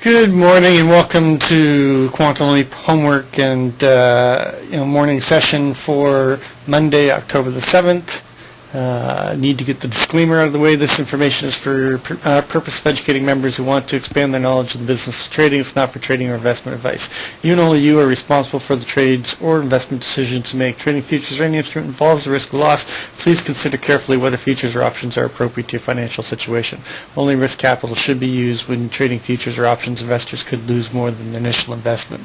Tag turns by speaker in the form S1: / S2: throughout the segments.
S1: Good morning and welcome to Quantum Leap homework and morning session for Monday, October the 7th. Need to get the disclaimer out of the way. This information is for purpose of educating members who want to expand their knowledge of the business of trading. It's not for trading or investment advice. You and only you are responsible for the trades or investment decisions to make. Trading futures or any instrument involves the risk of loss. Please consider carefully whether futures or options are appropriate to your financial situation. Only risk capital should be used when trading futures or options. Investors could lose more than the initial investment.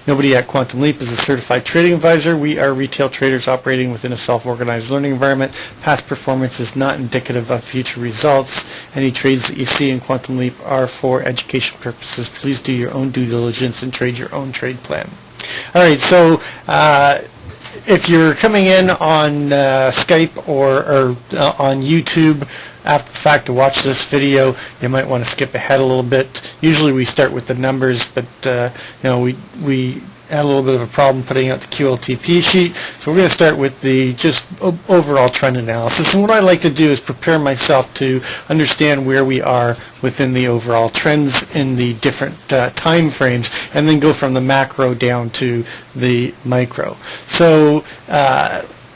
S1: Nobody at Quantum Leap is a certified trading advisor. We are retail traders operating within a self-organized learning environment. Past performance is not indicative of future results. Any trades that you see in Quantum Leap are for education purposes. Please do your own due diligence and trade your own trade plan. All right, so if you're coming in on Skype or on YouTube after the fact to watch this video, you might want to skip ahead a little bit. Usually we start with the numbers, but we had a little bit of a problem putting out the QLTP sheet, so we're going to start with the just overall trend analysis. And what I like to do is prepare myself to understand where we are within the overall trends in the different time frames, and then go from the macro down to the micro. So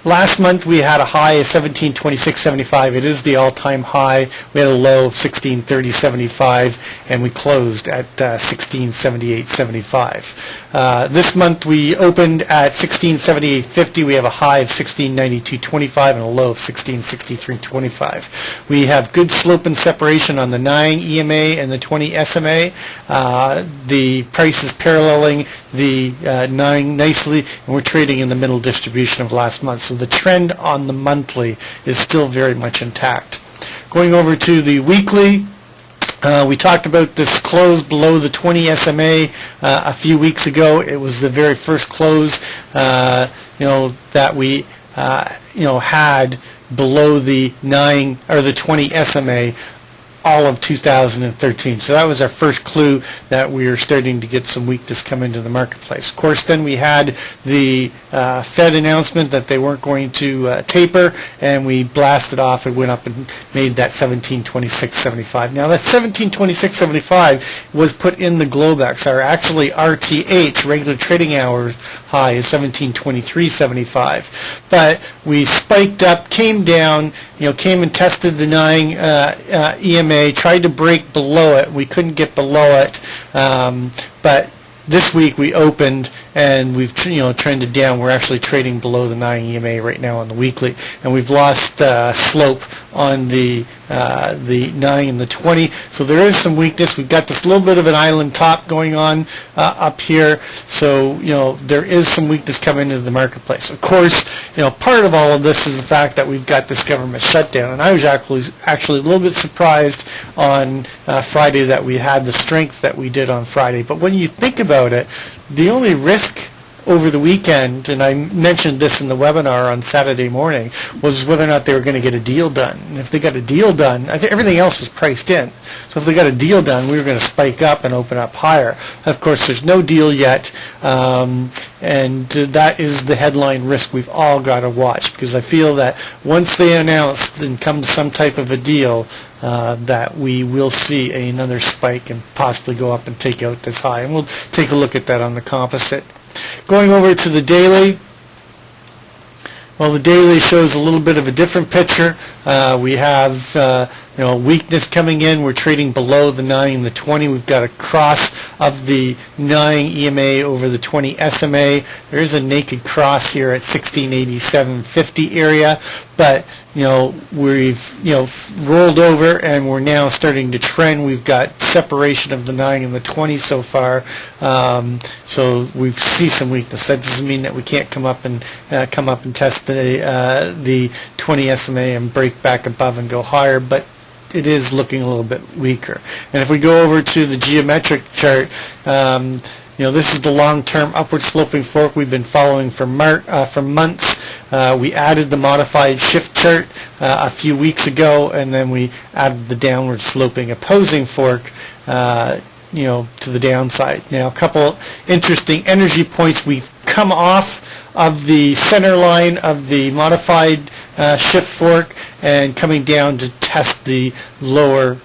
S1: last month we had a high of 1726.75. It is the all-time high. We had a low of 1630.75, and we closed at 1678.75. This month we opened at 1678.50. We have a high of 1692.25 and a low of 1663.25. We have good slope and separation on the 9 EMA and the 20 SMA. The price is paralleling the 9 nicely, and we're trading in the middle distribution of last month. So the trend on the monthly is still very much intact. Going over to the weekly, we talked about this close below the 20 SMA a few weeks ago. It was the very first close that we had below the 9 or the 20 SMA all of 2013. So that was our first clue that we are starting to get some weakness come into the marketplace. Of course, then we had the Fed announcement that they weren't going to taper, and we blasted off and went up and made that 1726.75. Now that 1726.75 was put in the Globex. Our actually RTH, regular trading hours high, is 1723.75. But we spiked up, came down, came and tested the 9 EMA, tried to break below it. We couldn't get below it, but this week we opened and we've trended down. We're actually trading below the 9 EMA right now on the weekly, and we've lost slope on the 9 and the 20. So there is some weakness. We've got this little bit of an island top going on up here. So there is some weakness coming into the marketplace. Of course, part of all of this is the fact that we've got this government shutdown, and I was actually a little bit surprised on Friday that we had the strength that we did on Friday. But when you think about it, the only risk over the weekend, and I mentioned this in the webinar on Saturday morning, was whether or not they were going to get a deal done. And if they got a deal done, I think everything else was priced in. So if they got a deal done, we were going to spike up and open up higher. Of course, there's no deal yet, and that is the headline risk we've all got to watch, because I feel that once they announce and come to some type of a deal, that we will see another spike and possibly go up and take out this high. And we'll take a look at that on the composite. Going over to the daily, well, the daily shows a little bit of a different picture. We have weakness coming in. We're trading below the 9 and the 20. We've got a cross of the 9 EMA over the 20 SMA. There is a naked cross here at 1687.50 area, but we've rolled over and we're now starting to trend. We've got separation of the 9 and the 20 so far, so we see some weakness. That doesn't mean that we can't come up and test the 20 SMA and break back above and go higher, but it is looking a little bit weaker. And if we go over to the geometric chart, this is the long-term upward sloping fork we've been following for months. We added the modified shift chart a few weeks ago, and then we added the downward sloping opposing fork to the downside. Now, a couple interesting energy points. We've come off of the center line of the modified shift fork and coming down to test the lower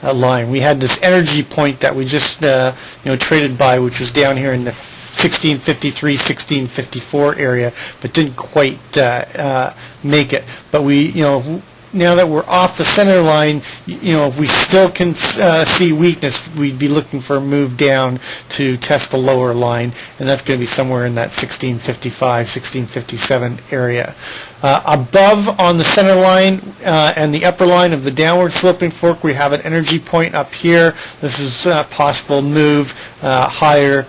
S1: line. We had this energy point that we just traded by, which was down here in the 1653, 1654 area, but didn't quite make it. But we, now that we're off the center line, if we still can see weakness, we'd be looking for a move down to test the lower line, and that's going to be somewhere in that 1655, 1657 area. Above on the center line and the upper line of the downward sloping fork, we have an energy point up here. This is a possible move higher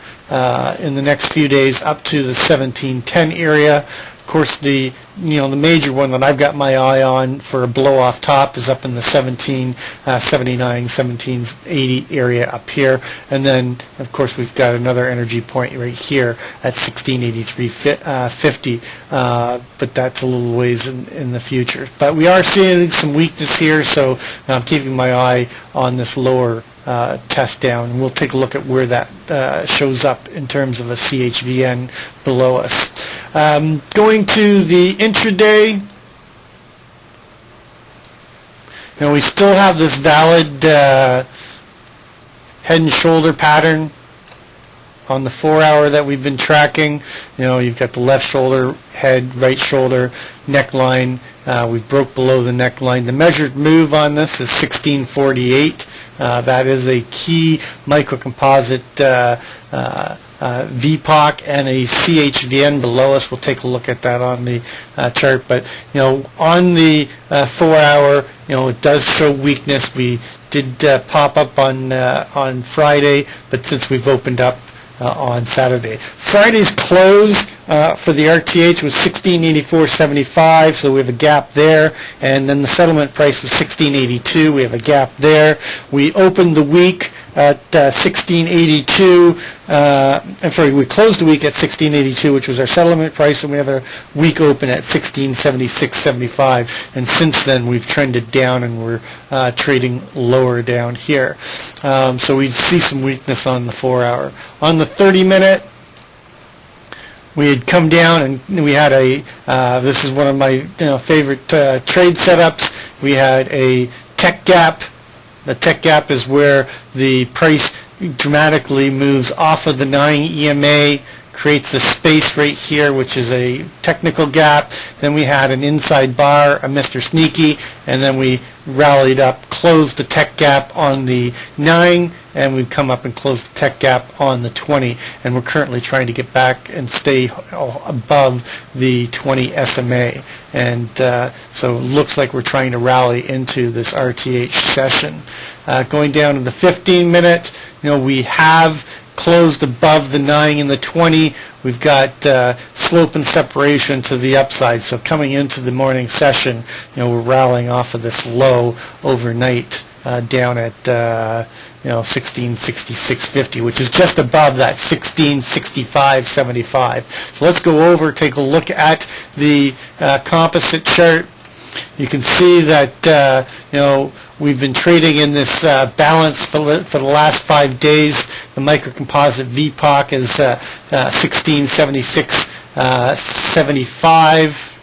S1: in the next few days up to the 1710 area. Of course, the major one that I've got my eye on for a blow off top is up in the 1779, 1780 area up here, and then of course we've got another energy point right here at 1683.50, but that's a little ways in the future. But we are seeing some weakness here, so I'm keeping my eye on this lower test down, and we'll take a look at where that shows up in terms of a CHVN below us. Going to the intraday, we still have this valid head and shoulder pattern on the 4 hour that we've been tracking. You've got the left shoulder, head, right shoulder, neckline. We've broke below the neckline. The measured move on this is 1648. That is a key microcomposite VPOC and a CHVN below us. We'll take a look at that on the chart. But on the 4 hour, it does show weakness. We did pop up on Friday, but since we've opened up on Saturday. Friday's close for the RTH was 1684.75, so we have a gap there, and then the settlement price was 1682. We have a gap there. We opened the week at 1682. We closed the week at 1682, which was our settlement price, and we have a week open at 1676.75. And since then, we've trended down, and we're trading lower down here. So we see some weakness on the 4 hour. On the 30-minute, we had come down, and we had this is one of my favorite trade setups. We had a tech gap. The tech gap is where the price dramatically moves off of the 9 EMA, creates a space right here, which is a technical gap. Then we had an inside bar, a Mr. Sneaky, and then we rallied up, closed the tech gap on the 9, and we've come up and closed the tech gap on the 20, and we're currently trying to get back and stay above the 20 SMA, and so it looks like we're trying to rally into this RTH session. Going down to the 15-minute, we have closed above the 9 and the 20. We've got slope and separation to the upside. So coming into the morning session, we're rallying off of this low overnight down at 1666.50, which is just above that 1665.75. So let's go over, take a look at the composite chart. You can see that we've been trading in this balance for the last 5 days. The microcomposite VPOC is 1676.75,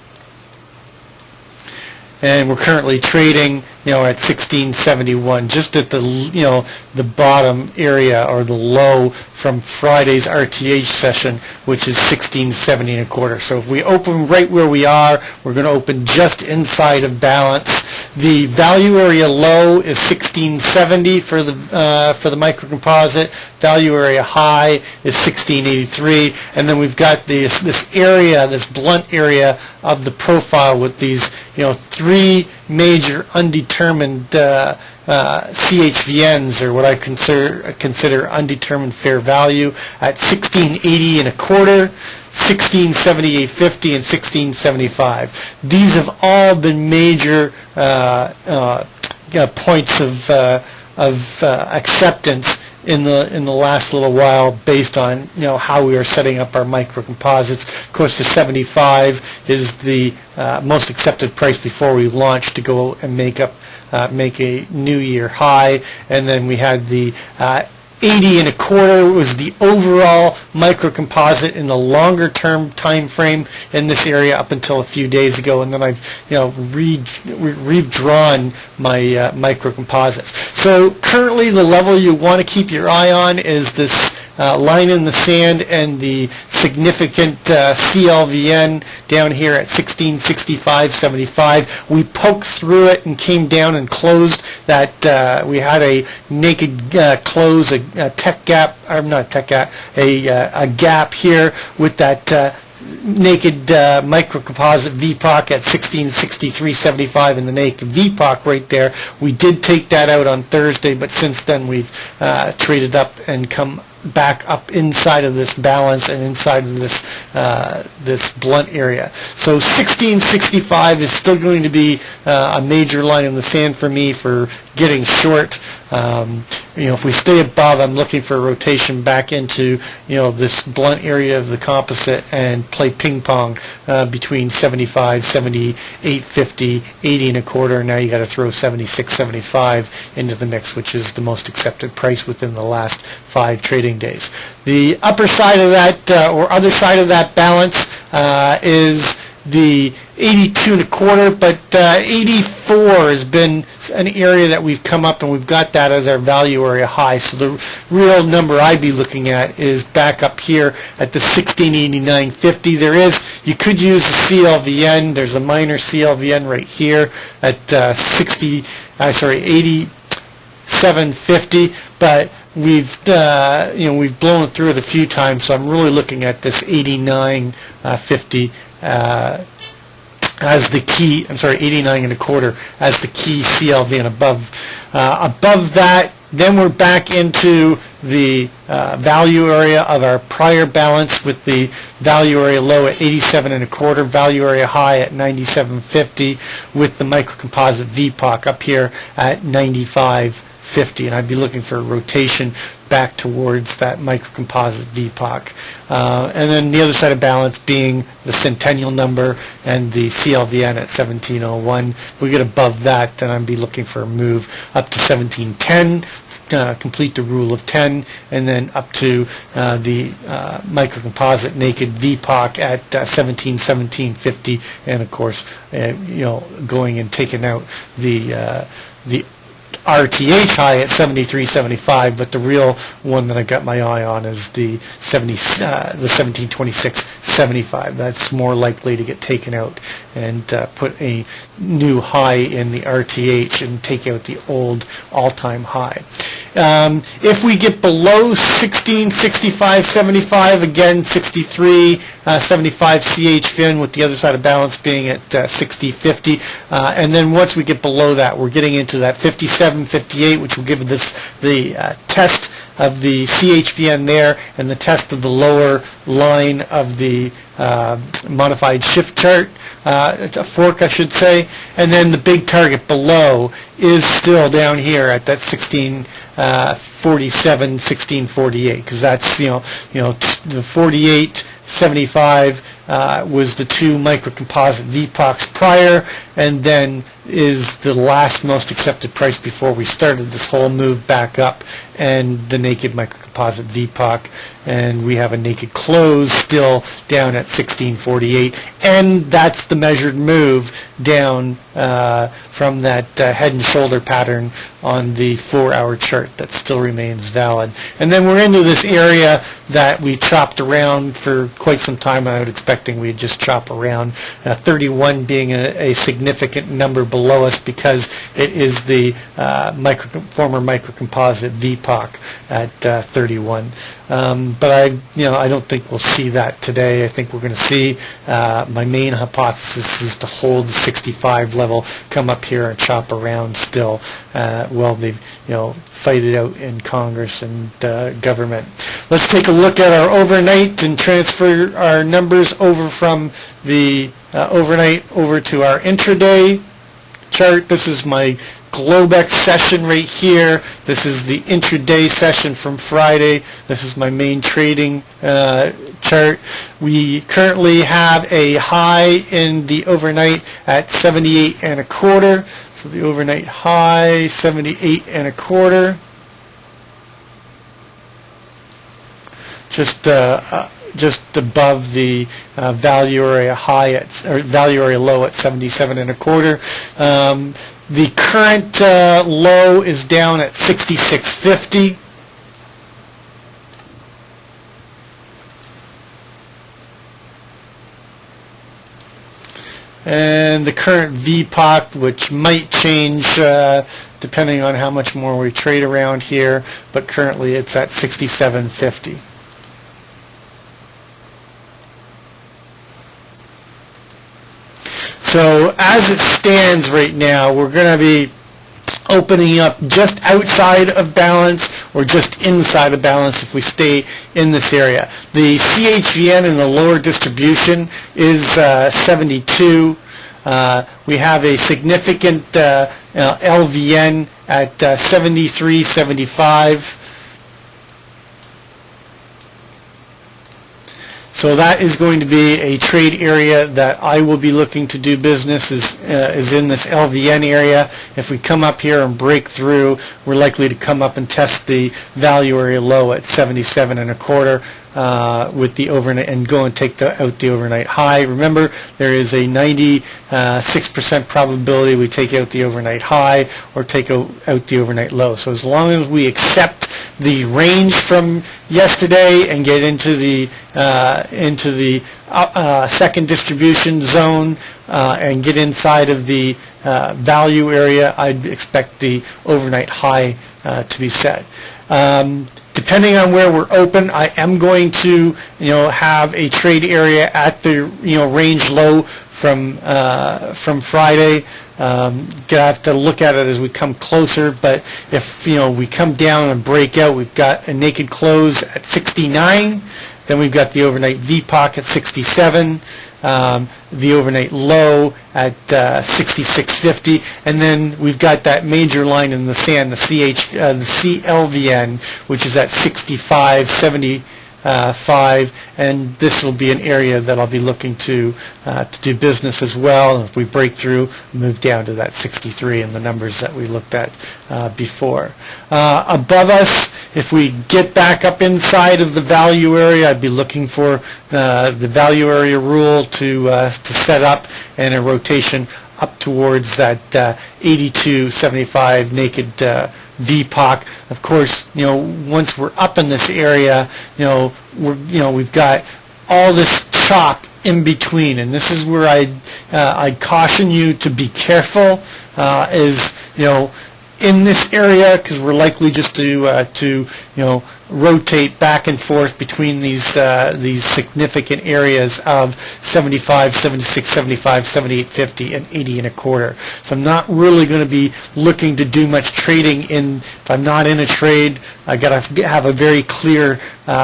S1: and we're currently trading at 1671, just at the the bottom area or the low from Friday's RTH session, which is 1670.25. So if we open right where we are, we're going to open just inside of balance. The value area low is 1670 for the microcomposite. Value area high is 1683, and then we've got this area, this blunt area of the profile with these 3 major undetermined CHVNs, or what I consider undetermined fair value, at 1680.25, 1678.50, and 1675. These have all been major points of acceptance in the last little while, based on how we are setting up our microcomposites. Of course, the 75 is the most accepted price before we launched to go and make a new year high, and then we had the 80 and a quarter was the overall microcomposite in the longer term time frame in this area up until a few days ago, and then I've redrawn my microcomposites. So currently the level you want to keep your eye on is this line in the sand and the significant CLVN down here at 1665.75. We poked through it and came down and closed that. We had a naked close, a tech gap, or not a tech gap, a gap here with that naked microcomposite VPOC at 1663.75 and the naked VPOC right there. We did take that out on Thursday, but since then we've traded up and come back up inside of this balance and inside of this this blunt area. So 1665 is still going to be a major line in the sand for me for getting short. If we stay above, I'm looking for a rotation back into this blunt area of the composite and play ping pong between 75, 78, 50, 80 and a quarter. Now you got to throw 76, 75 into the mix, which is the most accepted price within the last 5 trading days. The upper side of that or other side of that balance is the 82 and a quarter, but 84 has been an area that we've come up and we've got that as our value area high. So the real number I'd be looking at is back up here at the 1689.50. You could use the CLVN. There's a minor CLVN right here at 87.50, but we've blown it through it a few times, so I'm really looking at this 89.50 as the key. 89 and a quarter as the key CLV and above. Above that, then we're back into the value area of our prior balance with the value area low at 87 and a quarter, value area high at 97.50, with the microcomposite VPOC up here at 95.50, and I'd be looking for a rotation back towards that microcomposite VPOC. And then the other side of balance being the centennial number and the CLVN at 1701. If we get above that, then I'd be looking for a move up to 1710, complete the rule of 10, and then up to the microcomposite naked VPOC at 17.50, and of course, going and taking out the RTH high at 73.75, but the real one that I got my eye on is the 1726.75. That's more likely to get taken out and put a new high in the RTH and take out the old all-time high. If we get below 1665.75, again 63.75 CHFIN, with the other side of balance being at 60.50, and then once we get below that, we're getting into that 57.58, which will give us the test of the CHVN there and the test of the lower line of the modified shift chart, a fork I should say, and then the big target below is still down here at that 1647, 1648, because that's the 48.75 was the two microcomposite VPOCs prior, and then is the last most accepted price before we started this whole move back up, and the naked microcomposite VPOC, and we have a naked close still down at 1648, and that's the measured move down from that head and shoulder pattern on the 4-hour chart that still remains valid. And then we're into this area that we chopped around for quite some time. I was expecting we'd just chop around, 31 being a significant number below us because it is the former microcomposite VPOC at 31. But I don't think we'll see that today. I think we're going to see my main hypothesis is to hold the 65 level, come up here and chop around still. Well, they've fight it out in Congress and government. Let's take a look at our overnight and transfer our numbers over from the overnight over to our intraday chart. This is my Globex session right here. This is the intraday session from Friday. This is my main trading chart. We currently have a high in the overnight at 78 and a quarter. So the overnight high, 78 and a quarter. just above the value area high or value area low at 77.25. The current low is down at 66.50. And the current VPOC, which might change depending on how much more we trade around here, but currently it's at 67.50. So as it stands right now, we're going to be opening up just outside of balance or just inside of balance if we stay in this area. The CHVN in the lower distribution is 72. We have a significant LVN at 73.75. So that is going to be a trade area that I will be looking to do business is in this LVN area. If we come up here and break through, we're likely to come up and test the value area low at 77.25 with the overnight and go and take out the overnight high. Remember, there is a 96% probability we take out the overnight high or take out the overnight low. So as long as we accept the range from yesterday and get into the second distribution zone and get inside of the value area, I'd expect the overnight high to be set. Depending on where we're open, I am going to, have a trade area at the, range low from Friday. Gonna have to look at it as we come closer, but if we come down and break out, we've got a naked close at 69, then we've got the overnight VPOC at 67, the overnight low at 66.50, and then we've got that major line in the sand, the CLVN, which is at 65.75, and this will be an area that I'll be looking to do business as well. And if we break through, move down to that 63 and the numbers that we looked at before. Above us, if we get back up inside of the value area, I'd be looking for the value area rule to set up and a rotation up towards that 82.75 naked VPOC. Of course, once we're up in this area, we've got all this chop in between, and this is where I'd caution you to be careful. In this area, because we're likely just to rotate back and forth between these significant areas of 75, 76, 75, 78.50, and 80.25. So I'm not really going to be looking to do much trading if I'm not in a trade. I got to have a very clear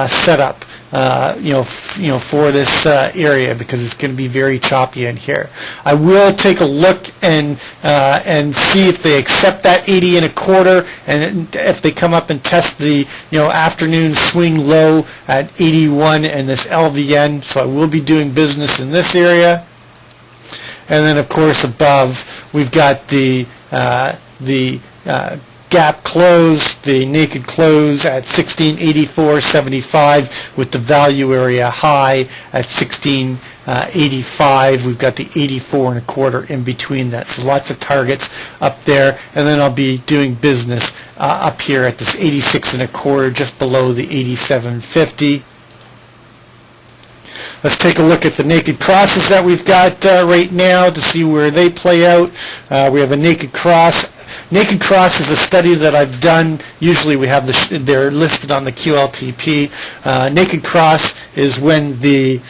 S1: setup. For this area, because it's going to be very choppy in here. I will take a look and see if they accept that 80.25, and if they come up and test the afternoon swing low at 81 and this LVN. So I will be doing business in this area, and then of course above we've got the gap close, the naked close at 1684.75 with the value area high at 1685. We've got the 84.25 in between that. So lots of targets up there, and then I'll be doing business up here at this 86.25 just below the 87.50. Let's take a look at the naked crosses that we've got right now to see where they play out. We have a naked cross. Naked cross is a study that I've done. Usually we have they're listed on the QLTP. Naked cross is when the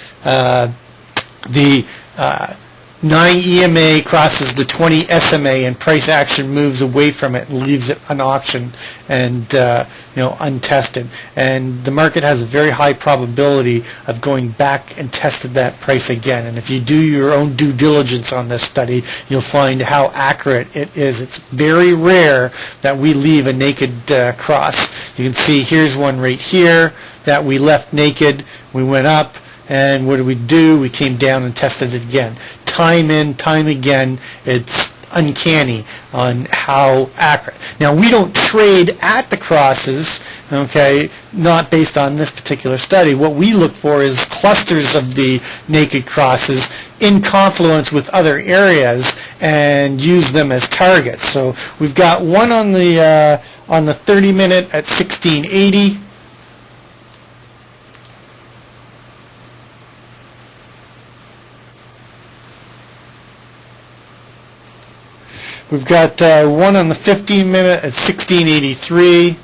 S1: 9 EMA crosses the 20 SMA and price action moves away from it and leaves it unauctioned and untested. And the market has a very high probability of going back and tested that price again. And if you do your own due diligence on this study, you'll find how accurate it is. It's very rare that we leave a naked cross. You can see here's one right here that we left naked. We went up, and what did we do? We came down and tested it again. Time in, time again, it's uncanny on how accurate. Now, we don't trade at the crosses, okay, not based on this particular study. What we look for is clusters of the naked crosses in confluence with other areas and use them as targets. So we've got one on the 30-minute at 1680. We've got one on the 15-minute at 1683.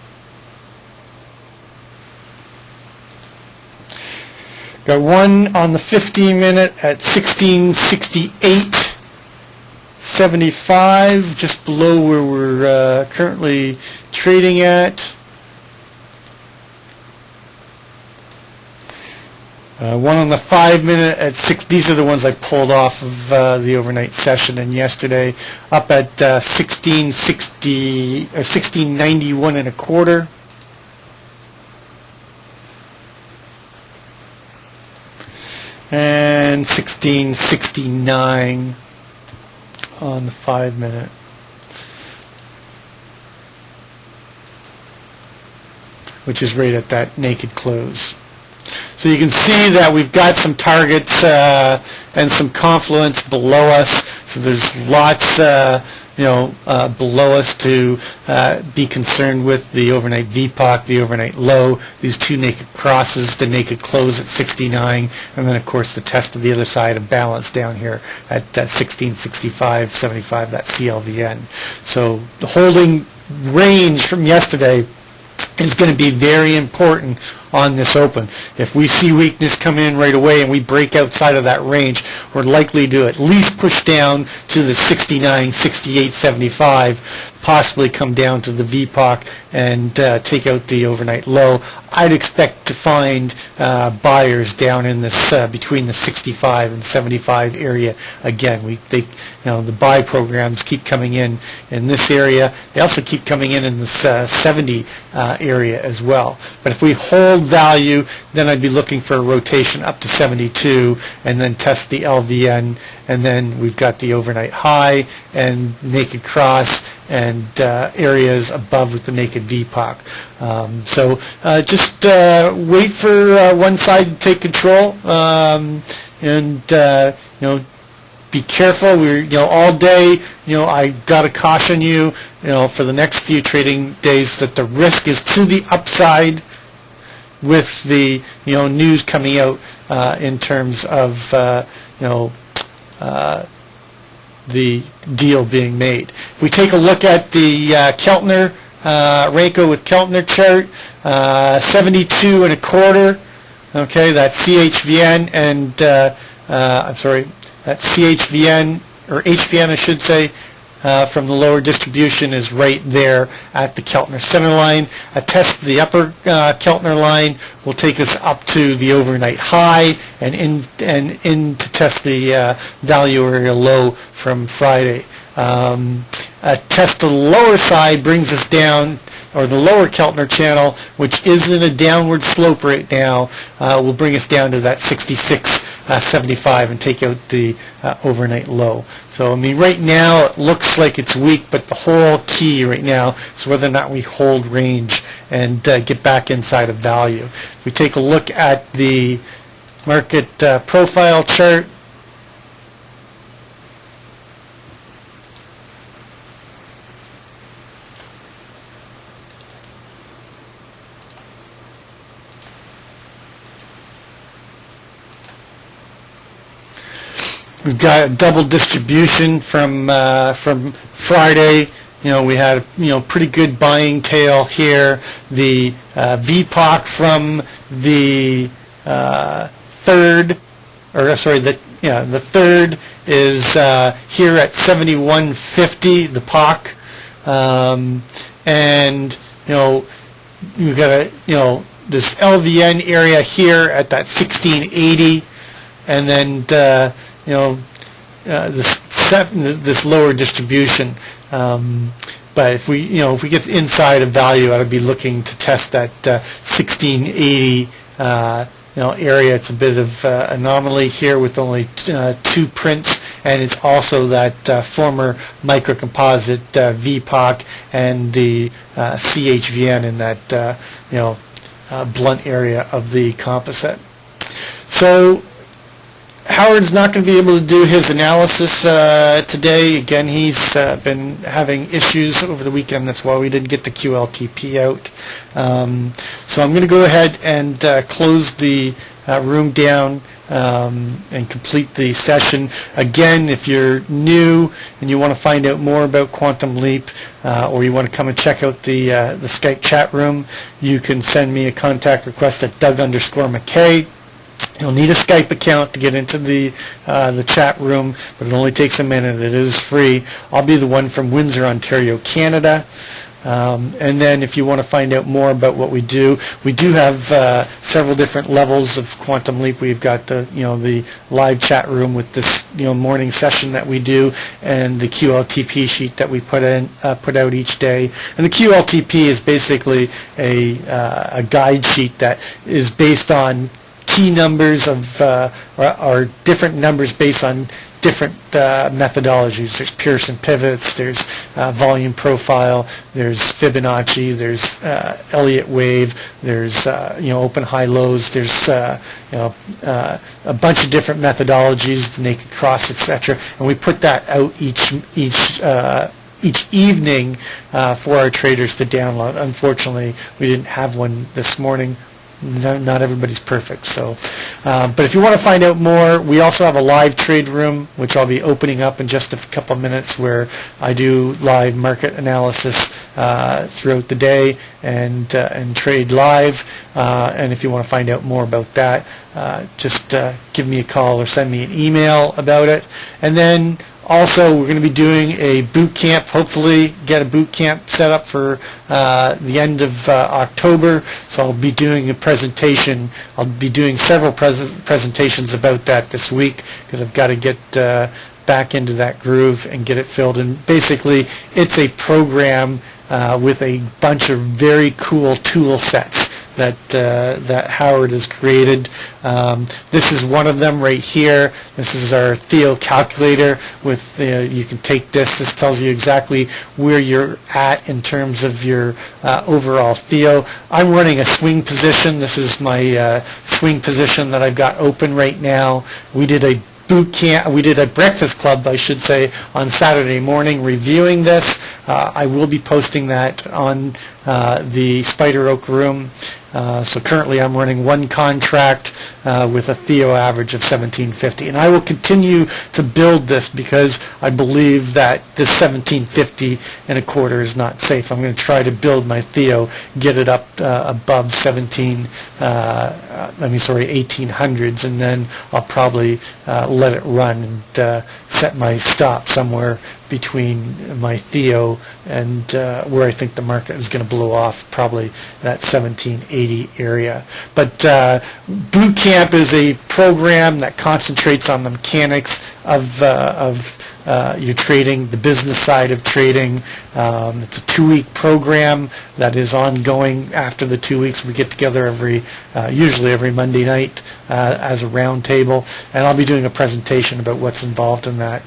S1: Got one on the 15-minute at 1668.75, just below where we're currently trading at. One on the 5-minute at 6. These are the ones I pulled off of the overnight session and yesterday, up at 1660 or 1691 and a quarter. And 1669 on the 5-minute. Which is right at that naked close. So you can see that we've got some targets and some confluence below us. So there's lots, below us to be concerned with: the overnight VPOC, the overnight low, these two naked crosses, the naked close at 69, and then of course the test of the other side of balance down here at 1665.75, that CLVN. So the holding range from yesterday is going to be very important on this open. If we see weakness come in right away and we break outside of that range, we're likely to at least push down to the 69, 68, 75, possibly come down to the VPOC and take out the overnight low. I'd expect to find buyers down in this between the 65 and 75 area. Again, the buy programs keep coming in this area. They also keep coming in this 70 area as well. But if we hold value, then I'd be looking for a rotation up to 72 and then test the LVN, and then we've got the overnight high and naked cross and areas above with the naked VPOC. So just wait for one side to take control, and be careful. We're all day. I got to caution you, for the next few trading days that the risk is to the upside with the news coming out in terms of the deal being made. If we take a look at the Keltner Renko with Keltner chart, 72 and a quarter. Okay, that's CHVN and that's CHVN, or HVN I should say, from the lower distribution is right there at the Keltner center line. A test of the upper Keltner line will take us up to the overnight high and in to test the value area low from Friday. A test of the lower side brings us down, or the lower Keltner channel, which is in a downward slope right now, will bring us down to that 66.75 and take out the overnight low. So, right now it looks like it's weak, but the whole key right now is whether or not we hold range and get back inside of value. If we take a look at the market profile chart, we've got a double distribution from Friday. We had a pretty good buying tail here. The VPOC from the third, the third is here at 71.50. The POC, and you've got this LVN area here at that 1680, and then this lower distribution. But if we get inside of value, I'd be looking to test that 1680 area. It's a bit of anomaly here with only two prints and it's also that former microcomposite VPOC and the CHVN in that blunt area of the composite. So Howard's not going to be able to do his analysis today. Again, he's been having issues over the weekend. That's why we didn't get the QLTP out. So I'm going to go ahead and close the room down and complete the session. Again, if you're new and you want to find out more about Quantum Leap, or you want to come and check out the Skype chat room, you can send me a contact request at Doug_McKay. You'll need a Skype account to get into the chat room, but it only takes a minute. It is free. I'll be the one from Windsor, Ontario, Canada. And then if you want to find out more about what we do have several different levels of Quantum Leap. We've got the live chat room with this morning session that we do, and the QLTP sheet that we put out each day. And the QLTP is basically a guide sheet that is based on key numbers of or different numbers based on different methodologies. There's Pearson pivots, there's volume profile, there's Fibonacci, there's Elliott wave, there's open high lows, there's a bunch of different methodologies, the naked cross, etc. And we put that out each evening for our traders to download. Unfortunately, we didn't have one this morning. Not everybody's perfect. So, but if you want to find out more, we also have a live trade room, which I'll be opening up in just a couple of minutes, where I do live market analysis throughout the day and trade live. And if you want to find out more about that, just give me a call or send me an email about it. And then also, we're going to be doing a boot camp, hopefully get a boot camp set up for the end of October. So I'll be doing a presentation. I'll be doing several presentations about that this week, because I've got to get back into that groove and get it filled. And basically, it's a program with a bunch of very cool tool sets that Howard has created. This is one of them right here. This is our Theo calculator. With you can take this. This tells you exactly where you're at in terms of your overall Theo. I'm running a swing position. This is my swing position that I've got open right now. We did a boot camp. We did a breakfast club, I should say, on Saturday morning reviewing this. I will be posting that on the Spider Oak room. So currently I'm running one contract with a Theo average of 1750, and I will continue to build this because I believe that this 1750 and a quarter is not safe. I'm going to try to build my Theo, get it up above 1800s, and then I'll probably let it run and set my stop somewhere between my Theo and where I think the market is going to blow off, probably that 1780 area. But Boot Camp is a program that concentrates on the mechanics of your trading, the business side of trading. It's a 2-week program that is ongoing. After the 2 weeks, we get together usually every Monday night as a round table, and I'll be doing a presentation about what's involved in that.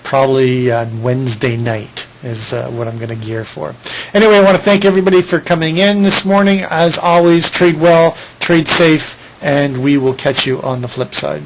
S1: Probably on Wednesday night is what I'm going to gear for. Anyway, I want to thank everybody for coming in this morning. As always, trade well, trade safe, and we will catch you on the flip side.